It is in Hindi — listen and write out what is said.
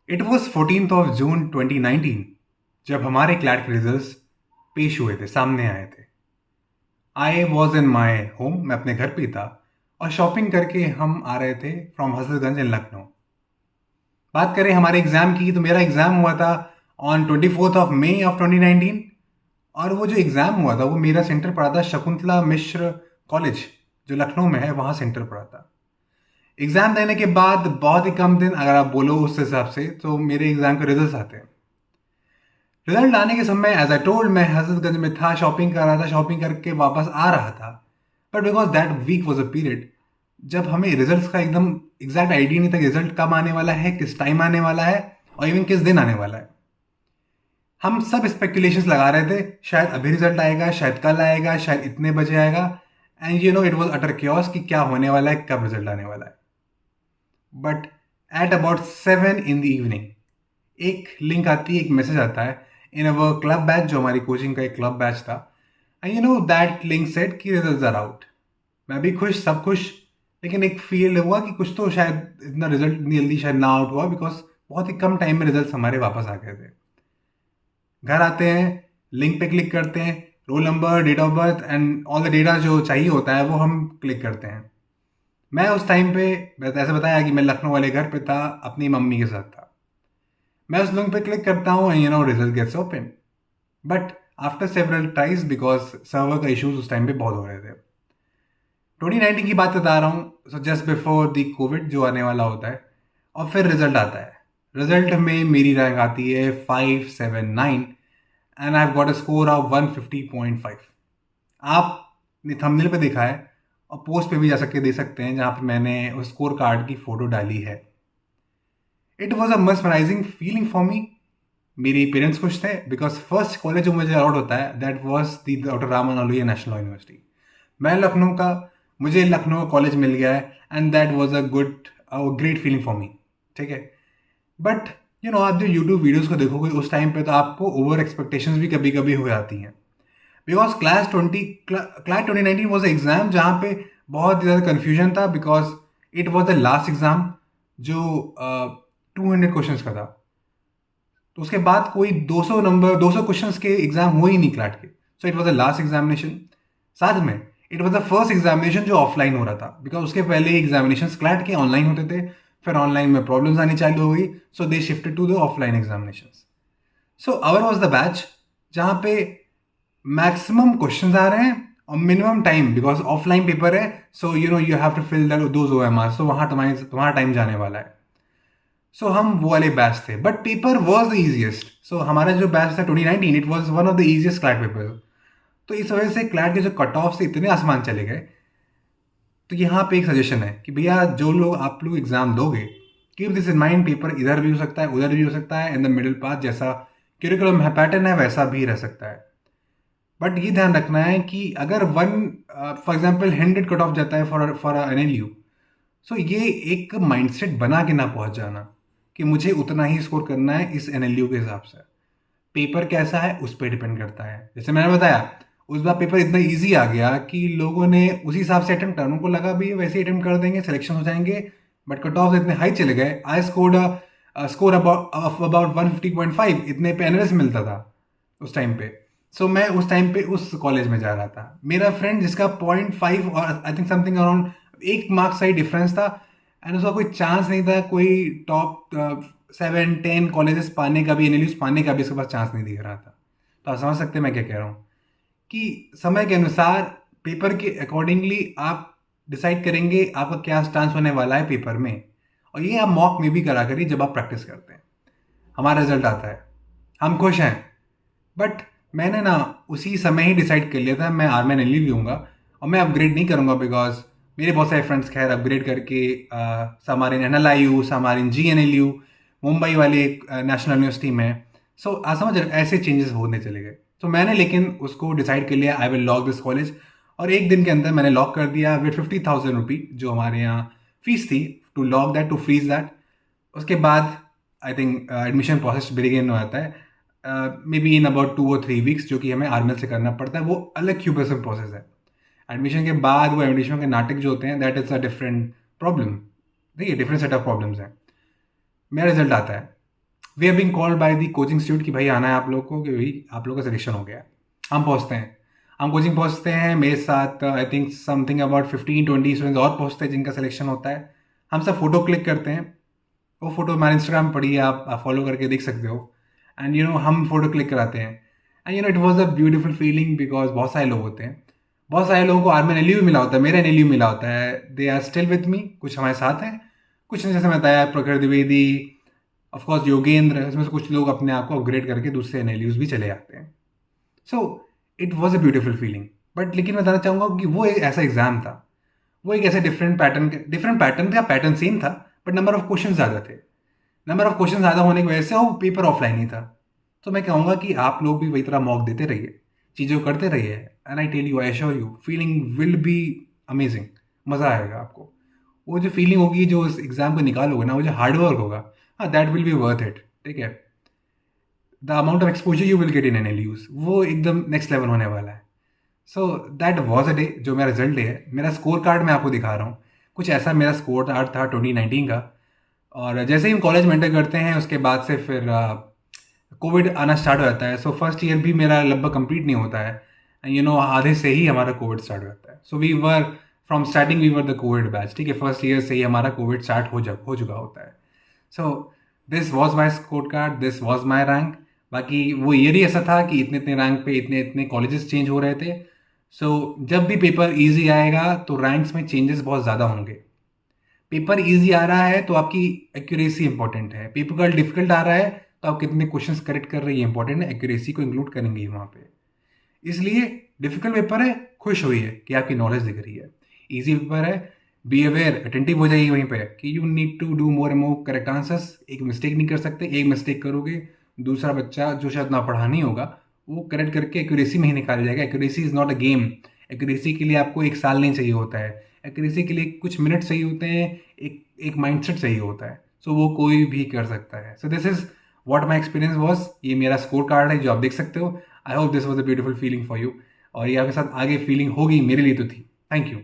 It was 14th of June 2019 जब हमारे क्लैट के रिजल्ट्स पेश हुए थे, सामने आए थे। I was in my home, मैं अपने घर पे था और शॉपिंग करके हम आ रहे थे फ्रॉम हजरतगंज इन लखनऊ। बात करें हमारे एग्ज़ाम की, तो मेरा एग्ज़ाम हुआ था on 24th of May of 2019। और वो जो एग्ज़ाम हुआ था वो मेरा सेंटर पड़ा था शकुंतला मिश्र कॉलेज, जो लखनऊ में है, वहाँ सेंटर पड़ा था। एग्ज़ाम देने के बाद बहुत ही कम दिन, अगर आप बोलो उस हिसाब से, तो मेरे एग्ज़ाम के रिजल्ट आते हैं। रिजल्ट आने के समय एज आई टोल्ड मैं हजरतगंज में था, शॉपिंग कर रहा था, शॉपिंग करके वापस आ रहा था। But because that week was a period जब हमें रिजल्ट्स का एकदम एग्जैक्ट आइडिया नहीं था कि रिजल्ट कब आने वाला है, किस टाइम आने वाला है और इवन किस दिन आने वाला है। हम सब स्पेकुलेशंस लगा रहे थे, शायद अभी रिजल्ट आएगा, शायद कल आएगा, शायद इतने बजे आएगा। And it was utter chaos कि क्या होने वाला है, कब रिजल्ट आने वाला है। But at about 7 in the evening एक लिंक आती है, एक मैसेज आता है इन अवर क्लब बैच, जो हमारी कोचिंग का एक क्लब बैच था। एंड दैट लिंक सेट कि रिजल्ट आर आउट। मैं भी खुश, सब खुश, लेकिन एक फील हुआ कि कुछ तो शायद इतना रिजल्ट इतनी जल्दी शायद ना आउट हुआ, बिकॉज बहुत ही कम टाइम में रिजल्ट हमारे वापस आ गए थे। घर आते हैं, लिंक पे क्लिक करते हैं, roll number, date of birth and all the data जो चाहिए होता है वो हम क्लिक करते हैं। मैं उस टाइम पे, ऐसे बताया कि मैं लखनऊ वाले घर पे था, अपनी मम्मी के साथ था। मैं उस लिंक पे क्लिक करता हूँ and result gets open. But after several tries, because server का इश्यूज उस टाइम पे बहुत हो रहे थे। 2019 की बात बता रहा हूँ, so just before the Covid जो आने वाला होता है। और फिर रिजल्ट आता है। रिजल्ट में मेरी रैंक आती है 579 and I have got a score of 150.5। आपने थंबनेल पे देखा है और पोस्ट पे भी जा सकते दे सकते हैं, जहाँ पे मैंने उस स्कोर कार्ड की फोटो डाली है। It was a mesmerising feeling for me. मेरे पेरेंट्स खुश थे बिकॉज फर्स्ट कॉलेज जो मुझे अलॉट होता है that was the doctor Ramanand Lohia national university. मैं लखनऊ का, मुझे लखनऊ कॉलेज मिल गया है and that was a good great feeling for मी। ठीक है। बट आप जो यूट्यूब वीडियोस को देखोगे उस टाइम पे, तो आपको ओवर एक्सपेक्टेशंस भी कभी कभी हो जाती हैं। बिकॉज क्लास 2019 वॉज एग्जाम जहाँ पे बहुत ज़्यादा कन्फ्यूजन था, because it was the last exam जो 200 क्वेश्चंस का था। तो उसके बाद कोई 200 नंबर, 200 क्वेश्चंस के एग्जाम हो ही नहीं क्लैट के। So it was the last examination. साथ में it was the first examination जो ऑफलाइन हो रहा था, बिकॉज उसके पहले एग्जामिनेशन क्लैट के ऑनलाइन होते थे। फिर ऑनलाइन में प्रॉब्लम्स आनी चालू हो गई, so they shifted to the offline examination. So our was the batch जहाँ पे मैक्सिमम क्वेश्चंस आ रहे हैं और minimum time, because offline paper है। So you have to fill those OMR, तो वहाँ तुम्हारा टाइम जाने वाला है। सो हम वो वाले बैच थे, but paper was the easiest. So हमारा जो बैच था 2019, it was one of the easiest CLAT paper. तो इस वजह से क्लैट के जो कट ऑफ से इतने आसमान चले गए। तो यहाँ पे एक सजेशन है कि भैया जो लोग आप लोग एग्जाम दोगे, keep this in mind, paper इधर भी हो सकता है, उधर भी हो सकता है, इन द मिडिल पाथ जैसा करिकुलम है, पैटर्न है, वैसा भी रह सकता है। बट ये ध्यान रखना है कि अगर one, for example 100 cut off जाता है फॉर NLU, सो ये एक माइंडसेट बना के ना पहुंच जाना कि मुझे उतना ही स्कोर करना है इस NLU के हिसाब से। पेपर कैसा है उस पर डिपेंड करता है। जैसे मैंने बताया, उस बार पेपर इतना इजी आ गया कि लोगों ने उसी हिसाब से अटेम्प्ट करना, उनको लगा भी वैसे ही अटेम्प्ट कर देंगे, सिलेक्शन हो जाएंगे। बट कट ऑफ इतने हाई चले गए, आई स्कोर्ड स्कोर अबाउट 150.5, इतने पे NRS मिलता था उस टाइम पे। सो मैं उस टाइम पे उस कॉलेज में जा रहा था। मेरा फ्रेंड जिसका 0.5 और I think something around 1 marks का ही डिफरेंस था, एंड उसका कोई चांस नहीं था कोई टॉप 7-10 कॉलेजेस पाने का भी, NLUs पाने का भी उसके पास चांस नहीं दिख रहा था। तो आप समझ सकते हैं मैं क्या कह रहा हूँ, कि समय के अनुसार, पेपर के अकॉर्डिंगली आप डिसाइड करेंगे आपका क्या स्टांस होने वाला है पेपर में। और ये आप मॉक में भी करा करिए जब आप प्रैक्टिस करते हैं। हमारा रिजल्ट आता है, हम खुश हैं, बट मैंने ना उसी समय ही डिसाइड कर लिया था मैं आर्मी NLU लूँगा और मैं अपग्रेड नहीं करूँगा, बिकॉज मेरे बहुत सारे फ्रेंड्स खैर अपग्रेड करके समारिन NLIU, समारिन GNLU, मुंबई वाले एक नेशनल यूनिवर्सिटी में। सो आप समझ रहे हो, ऐसे चेंजेस होने चले गए। तो मैंने लेकिन उसको डिसाइड कर लिया, I will lock this college. और एक दिन के अंदर मैंने लॉक कर दिया विद 50,000 रुपी, जो हमारे यहाँ फीस थी, to lock that, to freeze that. उसके बाद I think admission process begin हो जाता है, मे बी इन अबाउट 2 और 3 वीक्स, जो कि हमें आर्मल से करना पड़ता है। वो अलग क्यूबेसम प्रोसेस है। एडमिशन के बाद वो एडमिशन के नाटक जो होते हैं, that is a different problem. देखिए, डिफरेंट सेट ऑफ प्रॉब्लम्स हैं। मेरा रिजल्ट आता है, we are being called by the coaching institute कि भाई आना है आप लोग को, कि भाई आप लोग का सिलेक्शन हो गया है। हम पहुँचते हैं, हम कोचिंग पहुँचते हैं, मेरे साथ I think something about 15-20 students और पहुँचते हैं जिनका सिलेक्शन होता है। हम सब फोटो क्लिक करते हैं, वो फोटो हमारे इंस्टाग्राम पड़ी है, आप फॉलो करके देख सकते हो। एंड हम फोटो क्लिक कराते हैं। And it was a beautiful feeling because बहुत सारे लोग होते हैं, बहुत सारे लोगों को आर्मी एनएलयू भी मिला होता है, मेरा एनएलयू मिला होता है, they are still with me. कुछ हमारे साथ हैं, कुछ ने जैसे मैं बताया प्रखर द्विवेदी, ऑफकोर्स योगेंद्र, इसमें से कुछ लोग अपने आप को अपग्रेड करके दूसरे एनएलयूज भी चले जाते हैं। So it was a beautiful feeling. But लेकिन मैं बताना चाहूँगा कि वो एक ऐसा एग्जाम था, वो एक ऐसे डिफरेंट पैटर्न था, पैटर्न सेम था बट नंबर ऑफ क्वेश्चन ज़्यादा थे। नंबर ऑफ क्वेश्चन ज़्यादा होने की वजह से वो पेपर ऑफलाइन ही था। तो मैं कहूँगा कि आप लोग भी वही तरह मॉक देते रहिए, चीज़ों को करते रहिए, and I tell you, I assure you, feeling will be amazing. मज़ा आएगा आपको। वो जो फीलिंग होगी जो इस एग्ज़ाम को निकालोगे ना, वो जो हार्डवर्क होगा, हाँ, that will be worth it. ठीक है, the amount of exposure you will get in NLUs, वो एकदम नेक्स्ट लेवल होने वाला है। So that was a day, जो मेरा रिजल्ट डे है। मेरा स्कोर कार्ड मैं आपको दिखा रहा हूँ, कुछ ऐसा मेरा स्कोर कार्ड था 2019 का। और जैसे ही हम कॉलेज में एंटर करते हैं उसके बाद से फिर कोविड आना स्टार्ट हो जाता है। सो फर्स्ट ईयर भी मेरा लगभग कंप्लीट नहीं होता है, आधे से ही हमारा कोविड स्टार्ट हो जाता है। So we were from starting we were the Covid batch. ठीक है, फर्स्ट ईयर से ही हमारा कोविड स्टार्ट हो चुका होता है। So this was my score card, this was my rank. बाकी वो ईयर ही ऐसा था कि इतने इतने रैंक पे इतने इतने कॉलेजेस चेंज हो रहे थे। सो जब भी पेपर ईजी आएगा तो रैंक्स में चेंजेस बहुत ज़्यादा होंगे। पेपर इजी आ रहा है तो आपकी एक्यूरेसी इंपॉर्टेंट है, पेपर डिफिकल्ट आ रहा है तो आप कितने क्वेश्चंस करेक्ट कर रही है इंपॉर्टेंट है, एक्यूरेसी को इंक्लूड करेंगे वहाँ पे। इसलिए डिफिकल्ट पेपर है, खुश होइए कि आपकी नॉलेज दिख रही है। इजी पेपर है, बी अवेयर, अटेंटिव हो जाइए वहीं पे कि you need to do more and more correct answers. एक मिस्टेक नहीं कर सकते, एक मिस्टेक करोगे दूसरा बच्चा जो शायद ना पढ़ा नहीं होगा वो करेक्ट करके एक्यूरेसी में ही निकाल जाएगा। Accuracy is not a game. Accuracy के लिए आपको एक साल नहीं चाहिए होता है, एक्यूरेसी के लिए कुछ मिनट चाहिए होते हैं, एक माइंडसेट चाहिए होता है। सो वो कोई भी कर सकता है। So this is what my experience was. ये मेरा स्कोर कार्ड है जो आप देख सकते हो। I hope this was a beautiful feeling for you, और ये आपके साथ आगे फीलिंग होगी, मेरे लिए तो थी। Thank you.